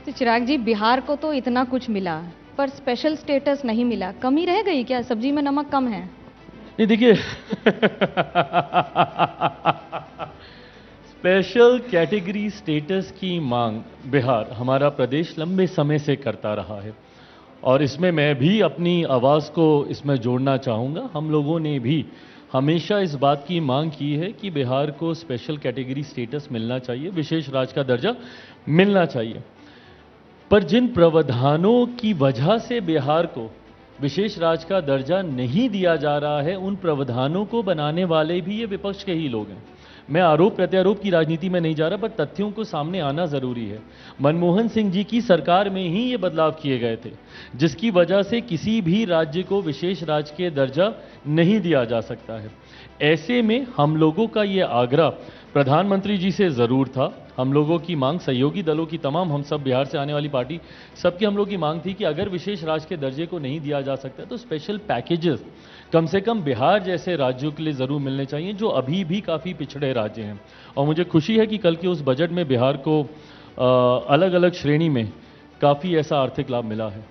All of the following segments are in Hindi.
तो चिराग जी, बिहार को तो इतना कुछ मिला पर स्पेशल स्टेटस नहीं मिला, कमी रह गई क्या? सब्जी में नमक कम है? नहीं देखिए स्पेशल कैटेगरी स्टेटस की मांग बिहार, हमारा प्रदेश लंबे समय से करता रहा है और इसमें मैं भी अपनी आवाज़ को इसमें जोड़ना चाहूँगा। हम लोगों ने भी हमेशा इस बात की मांग की है कि बिहार को स्पेशल कैटेगरी स्टेटस मिलना चाहिए, विशेष राज्य का दर्जा मिलना चाहिए। पर जिन प्रावधानों की वजह से बिहार को विशेष राज्य का दर्जा नहीं दिया जा रहा है, उन प्रावधानों को बनाने वाले भी ये विपक्ष के ही लोग हैं। मैं आरोप प्रत्यारोप की राजनीति में नहीं जा रहा, पर तथ्यों को सामने आना जरूरी है। मनमोहन सिंह जी की सरकार में ही ये बदलाव किए गए थे, जिसकी वजह से किसी भी राज्य को विशेष राज्य के दर्जा नहीं दिया जा सकता है। ऐसे में हम लोगों का ये आग्रह प्रधानमंत्री जी से जरूर था। हम लोगों की मांग, सहयोगी दलों की तमाम, हम सब बिहार से आने वाली पार्टी, सबकी हम लोगों की मांग थी कि अगर विशेष राज्य के दर्जे को नहीं दिया जा सकता तो स्पेशल पैकेजेस कम से कम बिहार जैसे राज्यों के लिए जरूर मिलने चाहिए, जो अभी भी काफी पिछड़े राज्य हैं। और मुझे खुशी है कि कल के उस बजट में बिहार को अलग अलग श्रेणी में काफी ऐसा आर्थिक लाभ मिला है।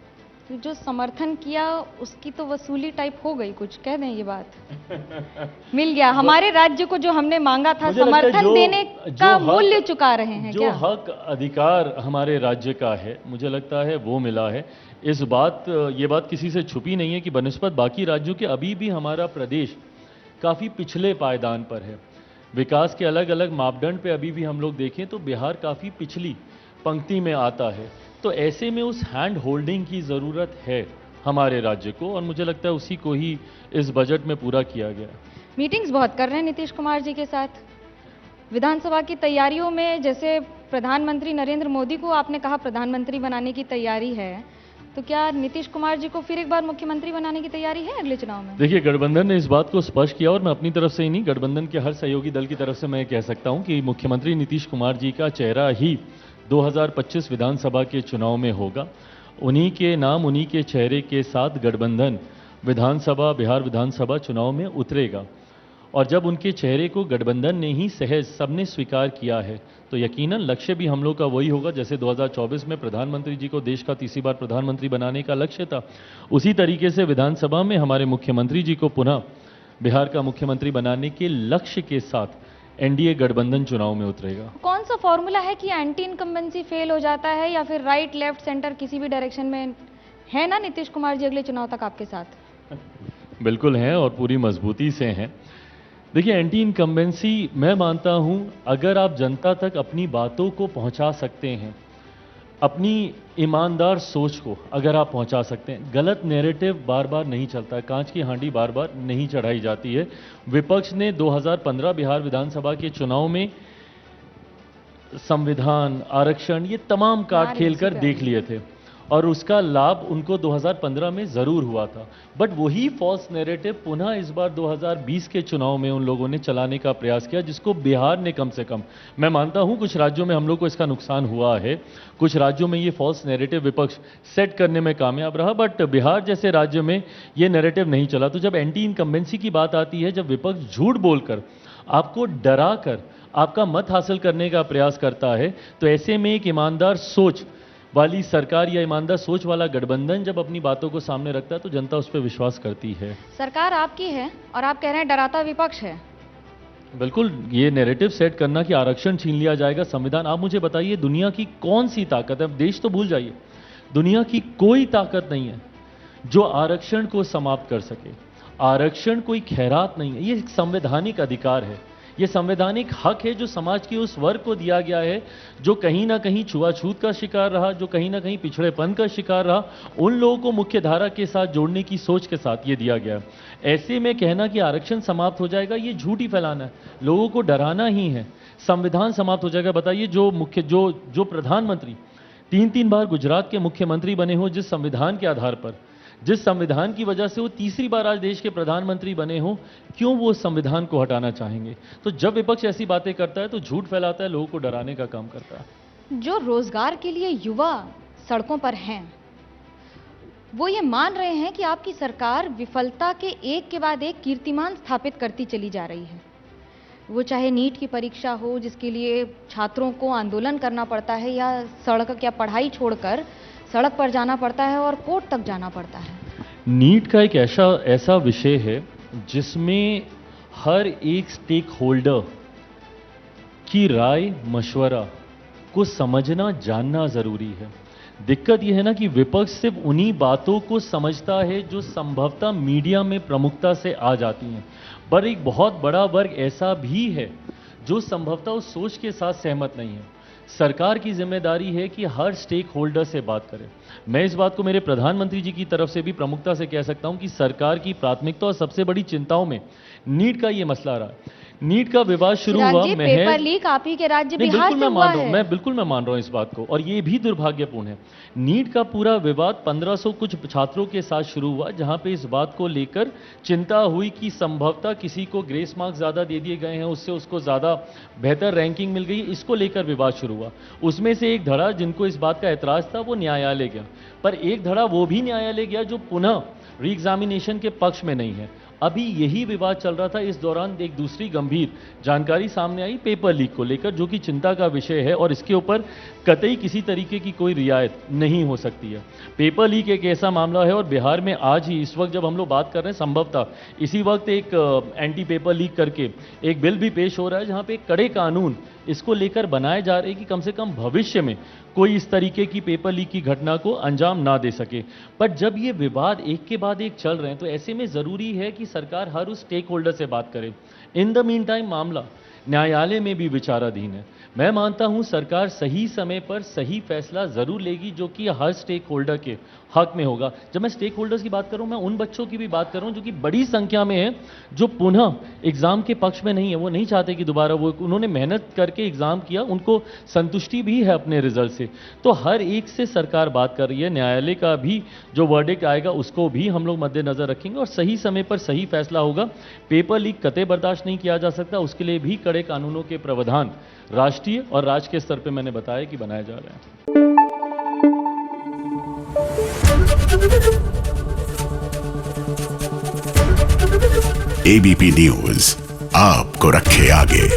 तो जो समर्थन किया उसकी तो वसूली टाइप हो गई, कुछ कह दें ये बात। मिल गया हमारे राज्य को जो हमने मांगा था, समर्थन देने का मूल्य चुका रहे हैं जो क्या? हक अधिकार हमारे राज्य का है, मुझे लगता है वो मिला है। ये बात किसी से छुपी नहीं है कि बनिस्बत बाकी राज्यों के अभी भी हमारा प्रदेश काफी पिछले पायदान पर है। विकास के अलग अलग मापदंड पे अभी भी हम लोग देखें तो बिहार काफी पिछली पंक्ति में आता है। तो ऐसे में उस हैंड होल्डिंग की जरूरत है हमारे राज्य को, और मुझे लगता है उसी को ही इस बजट में पूरा किया गया। मीटिंग्स बहुत कर रहे हैं नीतीश कुमार जी के साथ विधानसभा की तैयारियों में। जैसे प्रधानमंत्री नरेंद्र मोदी को आपने कहा प्रधानमंत्री बनाने की तैयारी है, तो क्या नीतीश कुमार जी को फिर एक बार मुख्यमंत्री बनाने की तैयारी है अगले चुनाव में? देखिए, गठबंधन ने इस बात को स्पष्ट किया, और मैं अपनी तरफ से ही नहीं, गठबंधन के हर सहयोगी दल की तरफ से मैं कह सकता हूं कि मुख्यमंत्री नीतीश कुमार जी का चेहरा ही 2025 विधानसभा के चुनाव में होगा। उन्हीं के नाम, उन्हीं के चेहरे के साथ गठबंधन बिहार विधानसभा चुनाव में उतरेगा। और जब उनके चेहरे को गठबंधन ने ही सहज सबने स्वीकार किया है, तो यकीनन लक्ष्य भी हम लोग का वही होगा। जैसे 2024 में प्रधानमंत्री जी को देश का तीसरी बार प्रधानमंत्री बनाने का लक्ष्य था, उसी तरीके से विधानसभा में हमारे मुख्यमंत्री जी को पुनः बिहार का मुख्यमंत्री बनाने के लक्ष्य के साथ एनडीए गठबंधन चुनाव में उतरेगा। कौन सा फॉर्मूला है कि एंटी इनकम्बेंसी फेल हो जाता है, या फिर राइट लेफ्ट सेंटर किसी भी डायरेक्शन में है ना नीतीश कुमार जी अगले चुनाव तक आपके साथ? बिल्कुल हैं, और पूरी मजबूती से हैं। देखिए, एंटी इनकम्बेंसी मैं मानता हूं, अगर आप जनता तक अपनी बातों को पहुंचा सकते हैं, अपनी ईमानदार सोच को अगर आप पहुंचा सकते हैं, गलत नैरेटिव बार बार नहीं चलता, कांच की हांडी बार बार नहीं चढ़ाई जाती है। विपक्ष ने 2015 बिहार विधानसभा के चुनाव में संविधान, आरक्षण, ये तमाम कार्ड खेलकर देख लिए थे, और उसका लाभ उनको 2015 में जरूर हुआ था। बट वही फॉल्स नैरेटिव पुनः इस बार 2020 के चुनाव में उन लोगों ने चलाने का प्रयास किया, जिसको बिहार ने कम से कम, मैं मानता हूं कुछ राज्यों में हम लोग को इसका नुकसान हुआ है, कुछ राज्यों में ये फॉल्स नैरेटिव विपक्ष सेट करने में कामयाब रहा, बट बिहार जैसे राज्य में ये नैरेटिव नहीं चला। तो जब एंटी इनकम्बेंसी की बात आती है, जब विपक्ष झूठ बोलकर, आपको डरा कर आपका मत हासिल करने का प्रयास करता है, तो ऐसे में एक ईमानदार सोच वाली सरकार या ईमानदार सोच वाला गठबंधन जब अपनी बातों को सामने रखता है, तो जनता उस पर विश्वास करती है। सरकार आपकी है और आप कह रहे हैं डराता विपक्ष है। बिल्कुल, ये नैरेटिव सेट करना कि आरक्षण छीन लिया जाएगा, संविधान, आप मुझे बताइए दुनिया की कौन सी ताकत है, देश तो भूल जाइए, दुनिया की कोई ताकत नहीं है जो आरक्षण को समाप्त कर सके। आरक्षण कोई खैरात नहीं है, ये एक संवैधानिक अधिकार है, ये संवैधानिक हक है जो समाज के उस वर्ग को दिया गया है जो कहीं ना कहीं छुआछूत का शिकार रहा, जो कहीं ना कहीं पिछड़ेपन का शिकार रहा। उन लोगों को मुख्य धारा के साथ जोड़ने की सोच के साथ ये दिया गया है। ऐसे में कहना कि आरक्षण समाप्त हो जाएगा, ये झूठ ही फैलाना है, लोगों को डराना ही है। संविधान समाप्त हो जाएगा? बताइए, जो प्रधानमंत्री 3 बार गुजरात के मुख्यमंत्री बने हो, जिस संविधान के आधार पर, जिस संविधान की वजह से वो तीसरी बार आज देश के प्रधानमंत्री बने हो, क्यों वो संविधान को हटाना चाहेंगे? तो जब विपक्ष ऐसी बातें करता है तो झूठ फैलाता है, लोगों को डराने का काम करता है। जो रोजगार के लिए युवा सड़कों पर हैं, वो ये मान रहे हैं कि आपकी सरकार विफलता के एक के बाद एक कीर्तिमान स्थापित करती चली जा रही है। वो चाहे नीट की परीक्षा हो जिसके लिए छात्रों को आंदोलन करना पड़ता है, या सड़क या पढ़ाई छोड़कर सड़क पर जाना पड़ता है और कोर्ट तक जाना पड़ता है। नीट का एक ऐसा विषय है जिसमें हर एक स्टेक होल्डर की राय मशवरा को समझना जानना जरूरी है। दिक्कत यह है ना कि विपक्ष सिर्फ उन्हीं बातों को समझता है जो संभवतः मीडिया में प्रमुखता से आ जाती हैं, पर एक बहुत बड़ा वर्ग ऐसा भी है जो संभवतः उस सोच के साथ सहमत नहीं है। सरकार की जिम्मेदारी है कि हर स्टेक होल्डर से बात करे। मैं इस बात को मेरे प्रधानमंत्री जी की तरफ से भी प्रमुखता से कह सकता हूं कि सरकार की प्राथमिकता और सबसे बड़ी चिंताओं में नीट का ये मसला रहा। नीट का विवाद शुरू हुआ पेपर लीक आप ही के राज्य बिहार से हुआ है। मैं मान रहा हूं इस बात को, और ये भी दुर्भाग्यपूर्ण है। नीट का पूरा विवाद 1500 कुछ छात्रों के साथ शुरू हुआ, जहां पे इस बात को लेकर चिंता हुई कि संभवतः किसी को ग्रेस मार्क्स ज्यादा दे दिए गए हैं, उससे उसको ज्यादा बेहतर रैंकिंग मिल गई, इसको लेकर विवाद शुरू हुआ। उसमें से एक धड़ा जिनको इस बात का ऐतराज था वो न्यायालय गया, पर एक धड़ा वो भी न्यायालय गया जो पुनः री एग्जामिनेशन के पक्ष में नहीं है। अभी यही विवाद चल रहा था, इस दौरान एक दूसरी गंभीर जानकारी सामने आई पेपर लीक को लेकर, जो कि चिंता का विषय है और इसके ऊपर कतई किसी तरीके की कोई रियायत नहीं हो सकती है। पेपर लीक एक ऐसा मामला है और बिहार में आज ही इस वक्त जब हम लोग बात कर रहे हैं, संभवतः इसी वक्त एक एंटी पेपर लीक करके एक बिल भी पेश हो रहा है, जहां पे कड़े कानून इसको लेकर बनाए जा रहे हैं कि कम से कम भविष्य में कोई इस तरीके की पेपर लीक की घटना को अंजाम ना दे सके। पर जब ये विवाद एक के बाद एक चल रहे हैं तो ऐसे में जरूरी है कि सरकार हर उस स्टेक होल्डर से बात करे। इन द मीन टाइम मामला न्यायालय में भी विचाराधीन है। मैं मानता हूं सरकार सही समय पर सही फैसला जरूर लेगी जो कि हर स्टेक होल्डर के हक में होगा। जब मैं स्टेक होल्डर्स की बात कर रहा हूं, मैं उन बच्चों की भी बात कर रहा हूं जो कि बड़ी संख्या में है, जो पुनः एग्जाम के पक्ष में नहीं है। वो नहीं चाहते कि दोबारा उन्होंने मेहनत करके एग्जाम किया, उनको संतुष्टि भी है अपने रिजल्ट से। तो हर एक से सरकार बात कर रही है। न्यायालय का भी जो वर्डिक्ट आएगा उसको भी हम लोग मद्देनजर रखेंगे और सही समय पर सही फैसला होगा। पेपर लीक कतई बर्दाश्त नहीं किया जा सकता, उसके लिए भी कड़े कानूनों के प्रावधान राष्ट्रीय और राज्य के स्तर पर मैंने बताया कि बनाए जा रहे हैं। एबीपी न्यूज आपको रखे आगे।